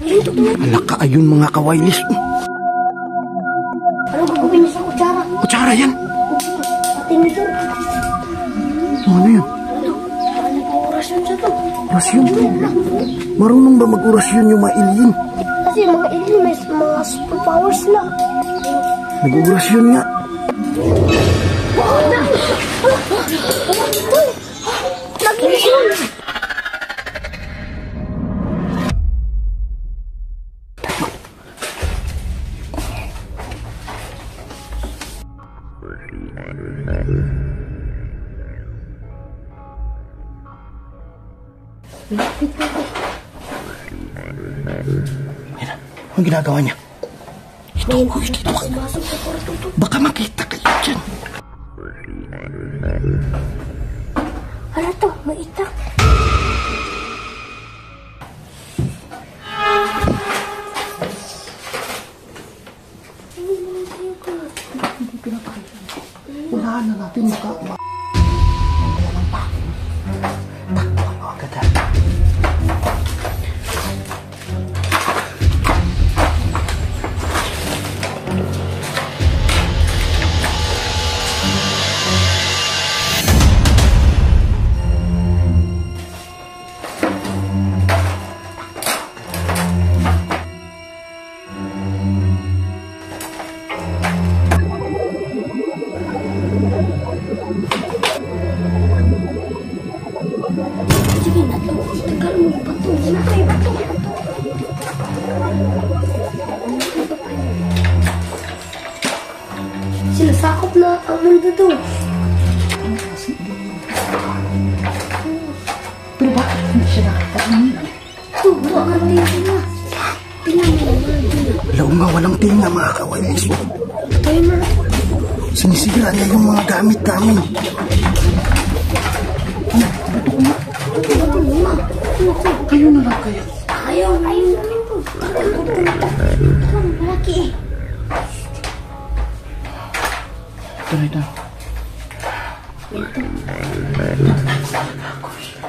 Alaka, ayun mga kawailis. Ano gagawin niya sa kutsara? Kutsara yan. Ating nito. Ano yan? Nag-orasyon siya to. Orasyon? Marunong ba mag-orasyon yung mga alien? Kasi mga alien may mga superpowers na. Nag-orasyon nga. Nag-orasyon! Ang ginagawa niya? Dito ka. Baka makita kayo dyan. Ano to? May itak. Unahan na natin baka Sige na to. Tagal mo yung bato. May bato. Sinasakop na ang mundo to. pero bakit hindi siya nakakainin? Ito, buwangan din sila. Tingnan mo naman. Alam nga walang tinga mga kawailis. Tayo na. Sinisira niya yung mga gamit namin. Kayo na lang kaya. Ayaw namin to. Ito, malaki eh. Ito.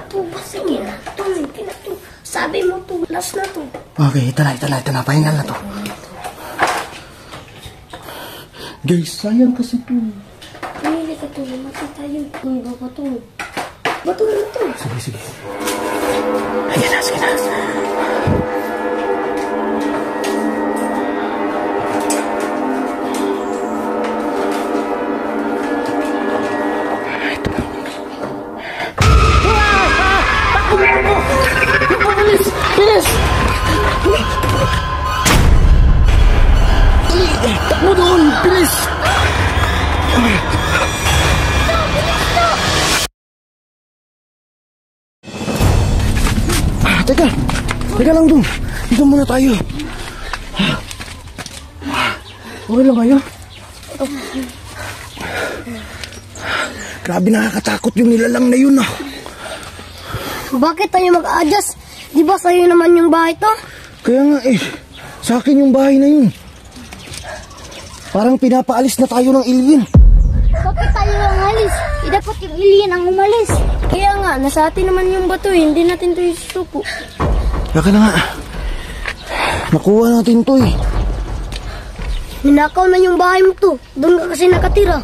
Ito, sige na. Ito, sabi mo to, last na to. Okay, ito na. Pahingal na to. Guys, sayang kasi to. Pumili ka to, namatay tayo. Kung ba bato? Bato na to. Sige. Sige na. Bilis! Takbo doon! Bilis! Teka lang dun. Dito muna tayo. Okay lang kayo? Grabe nakakatakot yung nilalang na yun ah. Bakit tayo mag-adjust? Di ba sa'yo naman yung bahay to? Kaya nga eh, sa akin yung bahay na yun. Parang pinapaalis na tayo ng alien. Bakit tayo ang alis? Dapat yung alien ang umalis. Kaya nga, nasa atin naman yung bato, hindi natin to isusuko. Kaya na nga, nakuha natin to eh. Ninakaw na yung bahay mo to. Doon ka kasi nakatira.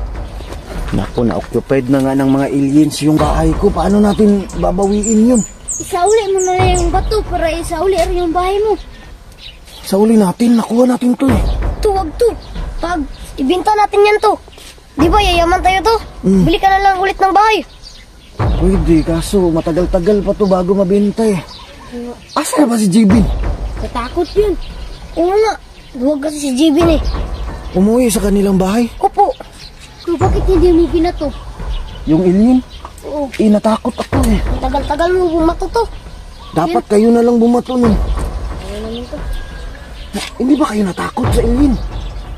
Naku, na-occupied na nga ng mga aliens yung bahay ko. Paano natin babawiin yun? Isauli mo na yung bato para isauli rin yung bahay mo. Sa uli natin, nakuha natin to eh. Tuwag to. Pag ibinta natin yan to. Di ba yayaman tayo to? Bili ka na lang ulit ng bahay. Pwede, kaso matagal-tagal pa to bago mabenta eh. Asa na ba si Jibin? Natakot yun. Oo nga. Huwag kasi si Jibin eh. Umuwi sa kanilang bahay? Opo. Kung bakit hindi mo binato? Yung alien? Oo. Natakot ako eh. Tagal-tagal mo bumato to. Dapat kayo na lang bumato nun. Ano naman to? Hindi ba kayo natakot sa alien?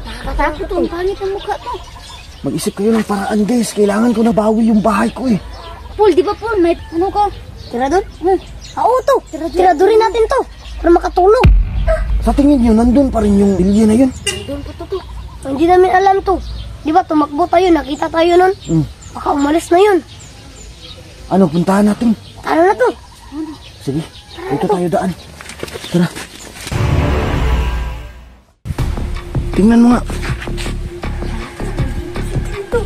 Nakakatakot to. Ang pangit ang mukha to. Mag-isip kayo ng paraan guys. Kailangan ko na bawi yung bahay ko eh. Paul, di ba Paul? May ano ka? Tirador? Oo to. Tiradorin natin to. Para makatulog. Sa tingin nyo, nandun pa rin yung alien na yun? Doon pa to. Hindi namin alam to. Di ba tumakbo tayo, nakita tayo nun? Baka umalis na yun. Ano, puntahan natin? Tara na to. Sige, dito tayo daan. Tara. Tingnan mo nga. Ito.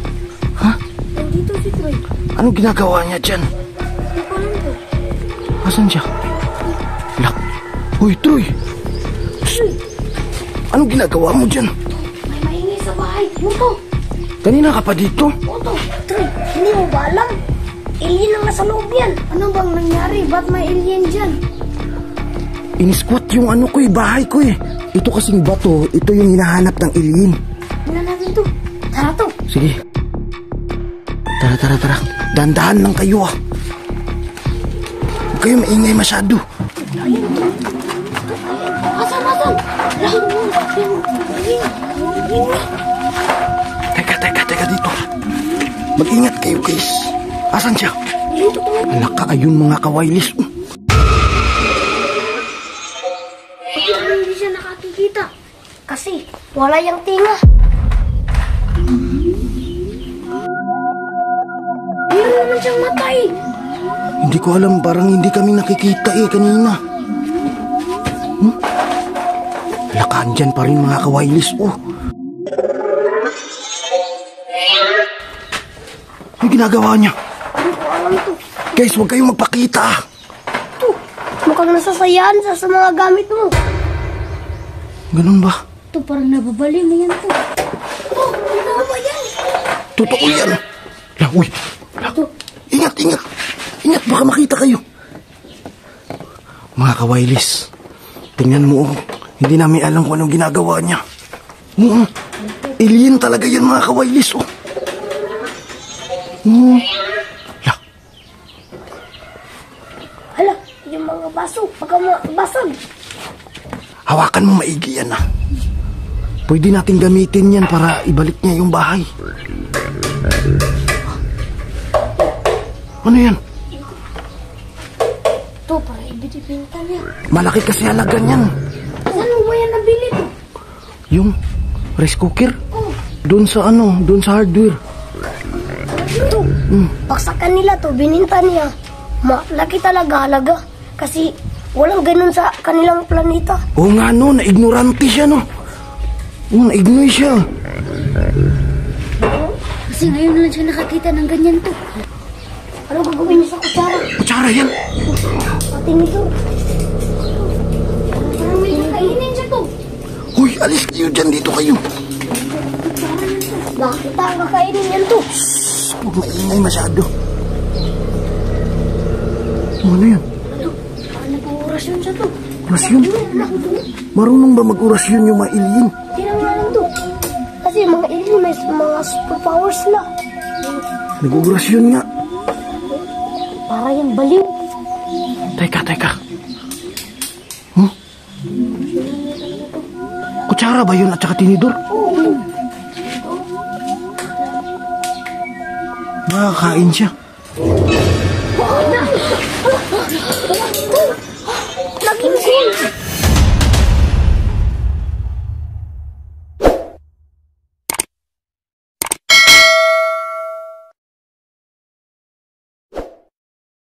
Ha? Nandito si Troy. Anong ginagawa niya dyan? Hindi ko alam to. Asan siya? Lak. Hoy, Troy. Troy, Anong ginagawa mo dyan? may maingay sa bahay. Ano to? Kanina ka pa dito? Oto, Troy, hindi mo ba alam? Alien ang nasa loob yan. Ano bang nangyari? Ba't may alien dyan? Inisquat yung ano ko bahay ko Ito kasing bato, ito yung hinahanap ng alien. Tingnan natin to. Tara to. Sige. Tara. Dandahan lang kayo Huwag kayo maingay masyado. Ayun to. Asan? Teka dito. Mag-ingat kayo guys. Asan siya? Dito to. Alaka, ayun mga kawailis. Hindi siya nakakikita. Kasi wala yung tinga. Meron naman siyang matay. Hindi ko alam, parang hindi kami nakikita kanina. Alaka, andyan pa rin mga kawailis. Ano ginagawa niya? Hindi ko alam to. Guys, huwag kayong magpakita. To. Mukhang nasasayaan sa mga gamit mo. Ganun ba? To, parang nababali mo yan to. Oh, ano ba yan? Totoo yan. Uy. To. Ingat. Ingat, baka makita kayo. Mga kawailis, tingnan mo. Hindi namin alam kung anong ginagawa niya. Alien talaga yan mga kawailis. Hala, yung mga baso. Baka basag. Hawakan mo maigi yan Pwede natin gamitin yan para ibalik niya yung bahay. Ano yan? To, para ibinibinta niya. Malaki kasi halaga niyan. Saan mo ba yan nabili to? Yung rice cooker? Oh, Doon sa hardware. to. Paksakan nila to, bininta niya. Malaki talaga halaga. Kasi walang ganun sa kanilang planeta. Oo nga na-ignorante siya na-ignore siya. Kasi ngayon lang siya nakakita ng ganyan to. Ano gagawin niya sa kutsara? Kutsara yan. Pati nito. Parang may kakainin siya to. Uy, alis kayo dyan. Dito kayo. Bakit ang kakainin yan to? Huwag maingay masyado. Ano yan? Parang nag-uurasyon siya to. Orasyon? Marunong ba mag-orasyon yung mga alien? Tingnan nga lang to. Kasi mga alien may mga superpowers na. Nag-orasyon nga. Para yung baliw. Teka. Kutsara ba yun at saka tinidor? Oo. Nakakain siya. Naging cool.